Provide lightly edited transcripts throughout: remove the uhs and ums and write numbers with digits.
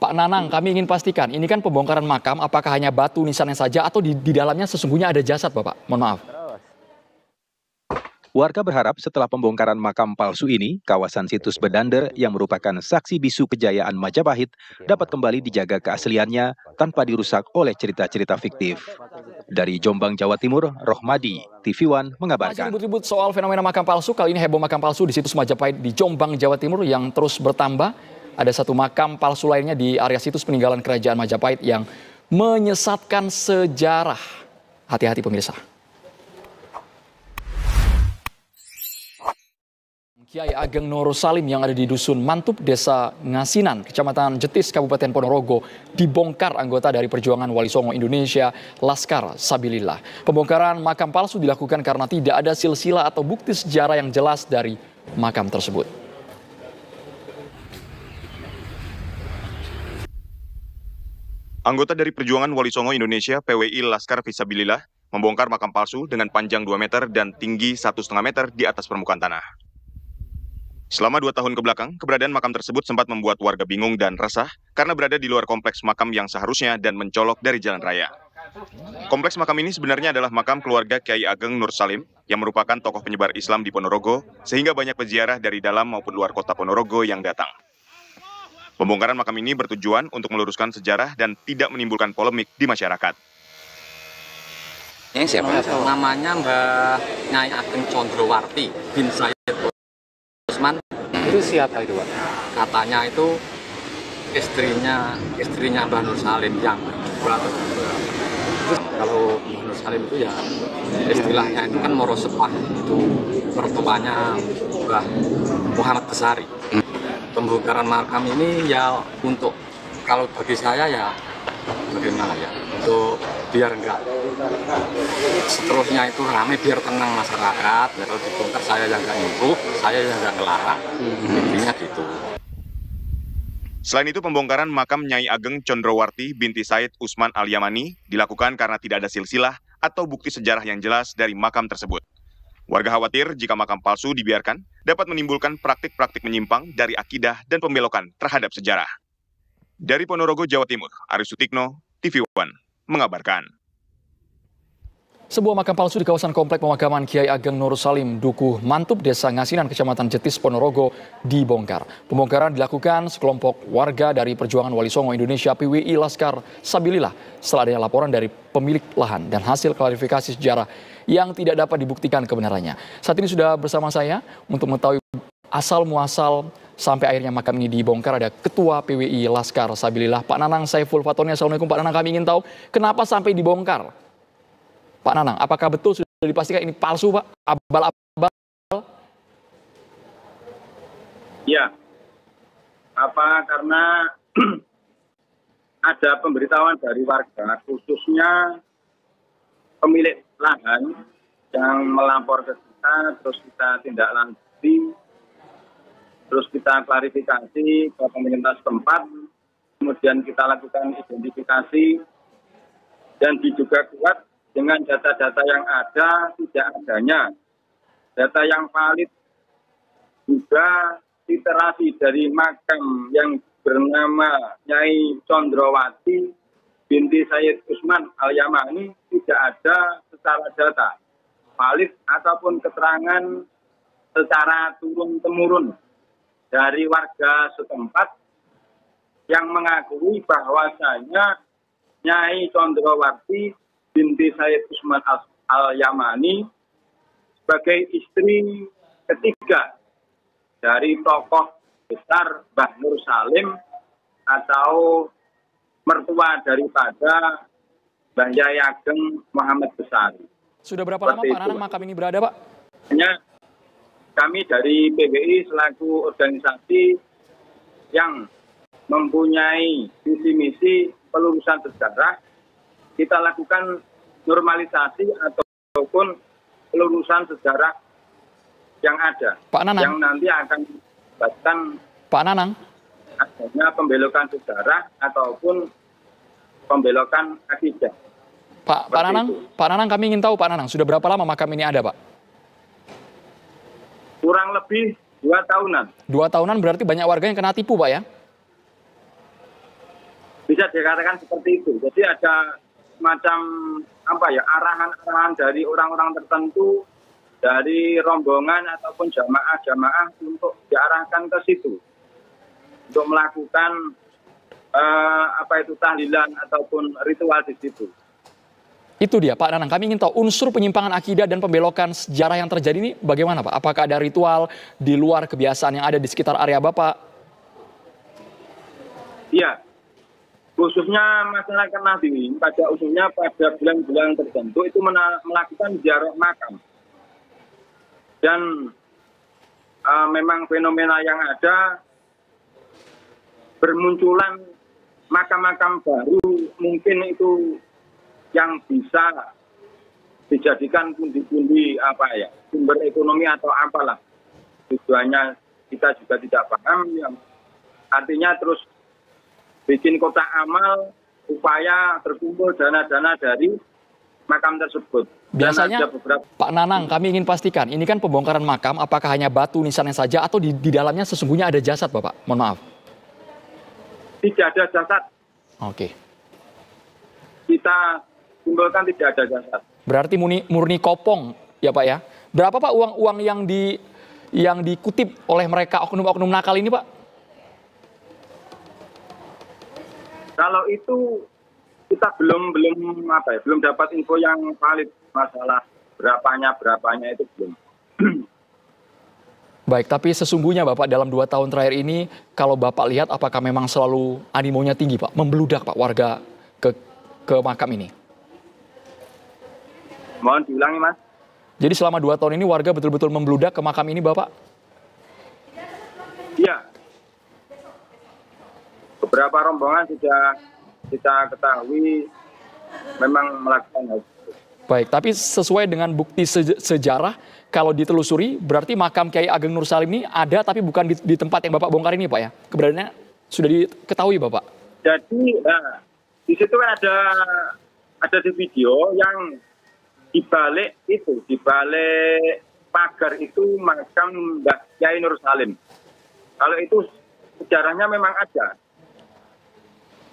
Pak Nanang, kami ingin pastikan, ini kan pembongkaran makam, apakah hanya batu nisannya saja atau di dalamnya sesungguhnya ada jasad, Bapak? Mohon maaf. Warga berharap setelah pembongkaran makam palsu ini, kawasan situs Bedander yang merupakan saksi bisu kejayaan Majapahit dapat kembali dijaga keasliannya tanpa dirusak oleh cerita-cerita fiktif. Dari Jombang, Jawa Timur, Rohmadi, TV One mengabarkan. Masih ribut-ribut soal fenomena makam palsu, kali ini heboh makam palsu di situs Majapahit di Jombang, Jawa Timur yang terus bertambah. Ada satu makam palsu lainnya di area situs peninggalan kerajaan Majapahit yang menyesatkan sejarah. Hati-hati pemirsa. Kiai Ageng Nur Salim yang ada di Dusun Mantup, Desa Ngasinan, Kecamatan Jetis, Kabupaten Ponorogo, dibongkar anggota dari Perjuangan Wali Songo Indonesia, Laskar Sabilillah. Pembongkaran makam palsu dilakukan karena tidak ada silsilah atau bukti sejarah yang jelas dari makam tersebut. Anggota dari Perjuangan Wali Songo Indonesia, PWI Laskar Fisabilillah, membongkar makam palsu dengan panjang 2 meter dan tinggi 1,5 meter di atas permukaan tanah. Selama 2 tahun kebelakang, keberadaan makam tersebut sempat membuat warga bingung dan resah karena berada di luar kompleks makam yang seharusnya dan mencolok dari jalan raya. Kompleks makam ini sebenarnya adalah makam keluarga Kiai Ageng Nur Salim yang merupakan tokoh penyebar Islam di Ponorogo, sehingga banyak peziarah dari dalam maupun luar kota Ponorogo yang datang. Pembongkaran makam ini bertujuan untuk meluruskan sejarah dan tidak menimbulkan polemik di masyarakat. Ini siapa? Namanya Mbak Nyai Ageng Condrowarti bin Said Usman. Itu siapa itu, Pak? Katanya itu istrinya Mbah Nur Salim yang kedua. Kalau Mbah Nur Salim itu ya istilahnya itu kan Moro Sepah, itu mertuanya Mbah Muhammad Besari. Pembongkaran makam ini ya untuk, kalau bagi saya ya bagaimana ya, untuk biar enggak seterusnya itu ramai, biar tenang masyarakat. Ya, kalau dibongkar saya yang enggak nyuruh, saya yang enggak ngelarang, intinya gitu. Selain itu, pembongkaran makam Nyai Ageng Condrowarti binti Said Usman Al-Yamani dilakukan karena tidak ada silsilah atau bukti sejarah yang jelas dari makam tersebut. Warga khawatir jika makam palsu dibiarkan dapat menimbulkan praktik-praktik menyimpang dari akidah dan pembelokan terhadap sejarah. Dari Ponorogo, Jawa Timur, Aris Sutikno, TV One mengabarkan. Sebuah makam palsu di kawasan komplek pemakaman Kiai Ageng Nur Salim, Dukuh Mantup, Desa Ngasinan, Kecamatan Jetis, Ponorogo, dibongkar. Pembongkaran dilakukan sekelompok warga dari Perjuangan Wali Songo Indonesia PWI Laskar Sabilillah setelah adanya laporan dari pemilik lahan dan hasil klarifikasi sejarah yang tidak dapat dibuktikan kebenarannya. Saat ini sudah bersama saya untuk mengetahui asal muasal sampai akhirnya makam ini dibongkar ada Ketua PWI Laskar Sabilillah, Pak Nanang Saiful Fatoni. Assalamualaikum Pak Nanang, kami ingin tahu kenapa sampai dibongkar. Pak Nanang, apakah betul sudah dipastikan ini palsu, Pak? Abal-abal? Ya, karena ada pemberitahuan dari warga, khususnya pemilik lahan yang melapor ke kita, terus kita tindak lanjuti, terus kita klarifikasi ke pemerintah setempat, kemudian kita lakukan identifikasi, dan diduga kuat dengan data-data yang ada, tidak adanya data yang valid, juga literasi dari makam yang bernama Nyai Condrowarti binti Said Usman Al-Yamani tidak ada secara data valid ataupun keterangan secara turun-temurun dari warga setempat yang mengakui bahwasanya Nyai Condrowarti binti Said Usman Al-Yamani sebagai istri ketiga dari tokoh besar Mbah Nur Salim atau mertua daripada Mbah Yai Ageng Muhammad Besari. Sudah berapa lama Pak Nanang makam ini berada, Pak? Hanya kami dari PWI selaku organisasi yang mempunyai visi-misi pelurusan sejarah, kita lakukan normalisasi ataupun pelurusan sejarah yang ada. Pak Nanang. Yang nanti akan membuatkan Pak Nanang. adanya pembelokan sejarah ataupun pembelokan akidah. Pak Nanang, kami ingin tahu Pak Nanang, sudah berapa lama makam ini ada, Pak? Kurang lebih 2 tahunan. 2 tahunan berarti banyak warga yang kena tipu, Pak ya? bisa dikatakan seperti itu. Jadi ada semacam arahan-arahan dari orang-orang tertentu, dari rombongan ataupun jamaah-jamaah untuk diarahkan ke situ untuk melakukan tahlilan ataupun ritual di situ. Itu dia Pak Nanang, kami ingin tahu unsur penyimpangan akidah dan pembelokan sejarah yang terjadi ini bagaimana Pak? Apakah ada ritual di luar kebiasaan yang ada di sekitar area Bapak? Iya, khususnya masyarakat Nahdliyin pada bulan-bulan tertentu itu melakukan ziarah makam. Dan memang fenomena yang ada bermunculan makam-makam baru, mungkin itu yang bisa dijadikan pundi-pundi sumber ekonomi atau apalah. Tujuannya kita juga tidak paham, yang artinya terus bikin kotak amal upaya terkumpul dana-dana dari makam tersebut. Biasanya Pak Nanang, kami ingin pastikan ini kan pembongkaran makam, apakah hanya batu nisannya saja atau di dalamnya sesungguhnya ada jasad Bapak? Mohon maaf. Tidak ada jasad. Oke. Kita simpulkan tidak ada jasad. Berarti murni kopong ya Pak ya. Berapa Pak uang yang dikutip oleh mereka oknum-oknum nakal ini Pak? Kalau itu kita belum dapat info yang valid masalah berapanya itu belum. Baik, tapi sesungguhnya Bapak dalam 2 tahun terakhir ini kalau Bapak lihat apakah memang selalu animonya tinggi Pak, membludak Pak warga ke makam ini? Mohon diulangi Mas. Jadi selama 2 tahun ini warga betul-betul membludak ke makam ini Bapak? Iya. Beberapa rombongan sudah kita ketahui memang melakukan hal itu. Baik, tapi sesuai dengan bukti sejarah, kalau ditelusuri berarti makam Kiai Ageng Nur Salim ini ada tapi bukan di tempat yang Bapak bongkar ini Pak ya? Keberadaannya sudah diketahui Bapak? Jadi di situ ada di video yang di balik pagar itu makam Mbah Kiai Nur Salim. Kalau itu sejarahnya memang ada.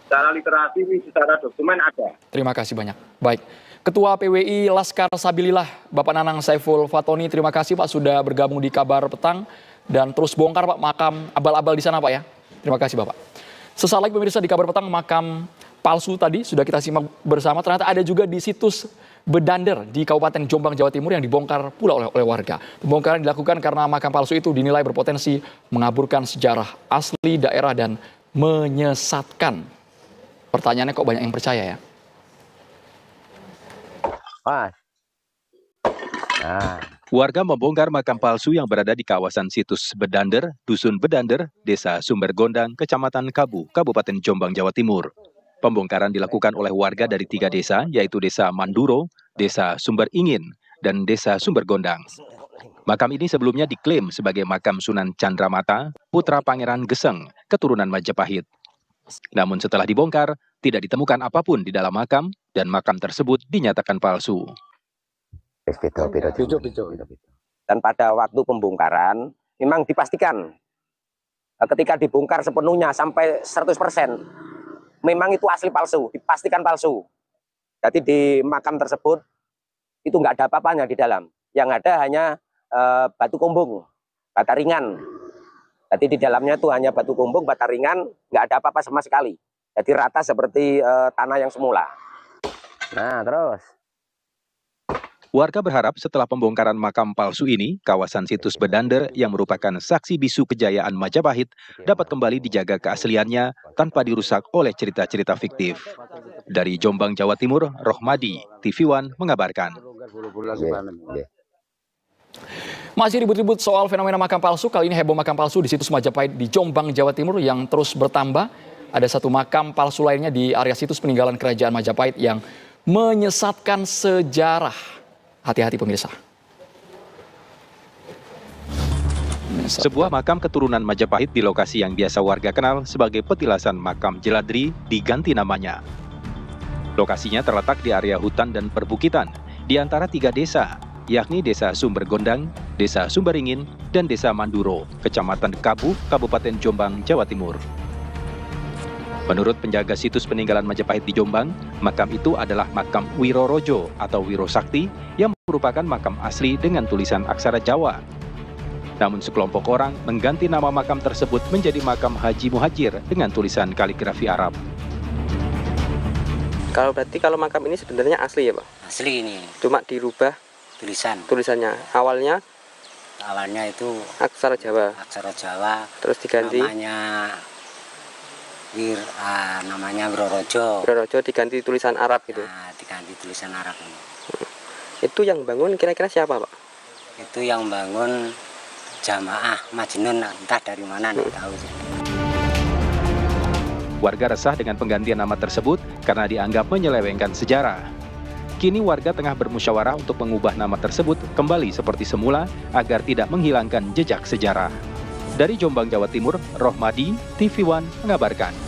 Secara literasi, secara dokumen ada. Terima kasih banyak. Baik. Ketua PWI Laskar Sabilillah, Bapak Nanang Saiful Fatoni, terima kasih Pak sudah bergabung di Kabar Petang dan terus bongkar Pak makam abal-abal di sana Pak ya. Terima kasih Bapak. Sesaat lagi pemirsa di Kabar Petang, makam palsu tadi sudah kita simak bersama, ternyata ada juga di situs Bedander di Kabupaten Jombang, Jawa Timur yang dibongkar pula oleh warga. Pembongkaran dilakukan karena makam palsu itu dinilai berpotensi mengaburkan sejarah asli daerah dan menyesatkan. Pertanyaannya kok banyak yang percaya ya? Warga membongkar makam palsu yang berada di kawasan situs Bedander, Dusun Bedander, Desa Sumber Gondang, Kecamatan Kabu, Kabupaten Jombang, Jawa Timur. Pembongkaran dilakukan oleh warga dari 3 desa, yaitu Desa Manduro, Desa Sumber Ingin, dan Desa Sumber Gondang. Makam ini sebelumnya diklaim sebagai makam Sunan Chandramata, putra Pangeran Geseng, keturunan Majapahit. Namun setelah dibongkar, tidak ditemukan apapun di dalam makam, dan makam tersebut dinyatakan palsu. Dan pada waktu pembongkaran, memang dipastikan ketika dibongkar sepenuhnya sampai 100%, memang itu asli palsu, dipastikan palsu. Jadi di makam tersebut itu nggak ada apa-apanya di dalam. Yang ada hanya batu kumbung, bata ringan. Jadi di dalamnya itu hanya batu kumbung, bata ringan, nggak ada apa-apa sama sekali. Jadi rata seperti tanah yang semula. Nah, terus. Warga berharap setelah pembongkaran makam palsu ini, kawasan situs Bedander yang merupakan saksi bisu kejayaan Majapahit dapat kembali dijaga keasliannya tanpa dirusak oleh cerita-cerita fiktif. Dari Jombang, Jawa Timur, Rohmadi, TV One mengabarkan. Masih ribut-ribut soal fenomena makam palsu, kali ini heboh makam palsu di situs Majapahit di Jombang, Jawa Timur yang terus bertambah. Ada satu makam palsu lainnya di area situs peninggalan kerajaan Majapahit yang menyesatkan sejarah. Hati-hati pemirsa. Sebuah makam keturunan Majapahit di lokasi yang biasa warga kenal sebagai petilasan makam Jeladri diganti namanya. Lokasinya terletak di area hutan dan perbukitan di antara 3 desa, yakni Desa Sumber Gondang, Desa Sumberingin, dan Desa Manduro, Kecamatan Kabu, Kabupaten Jombang, Jawa Timur. Menurut penjaga situs peninggalan Majapahit di Jombang, makam itu adalah makam Wirorojo atau Wiro Sakti yang merupakan makam asli dengan tulisan aksara Jawa. Namun sekelompok orang mengganti nama makam tersebut menjadi makam Haji Muhajir dengan tulisan kaligrafi Arab. Kalau makam ini sebenarnya asli ya Pak? Asli ini. Cuma dirubah tulisannya. Awalnya itu aksara Jawa. Terus diganti namanya Wirorojo. Wirorojo diganti tulisan Arab gitu. Nah, diganti tulisan Arab ini. Itu yang bangun kira-kira siapa Pak? Itu yang bangun Jamaah Majnun, entah dari mana nggak tahu. Warga resah dengan penggantian nama tersebut karena dianggap menyelewengkan sejarah. Kini warga tengah bermusyawarah untuk mengubah nama tersebut kembali seperti semula agar tidak menghilangkan jejak sejarah. Dari Jombang, Jawa Timur, Rohmadi, TV One mengabarkan.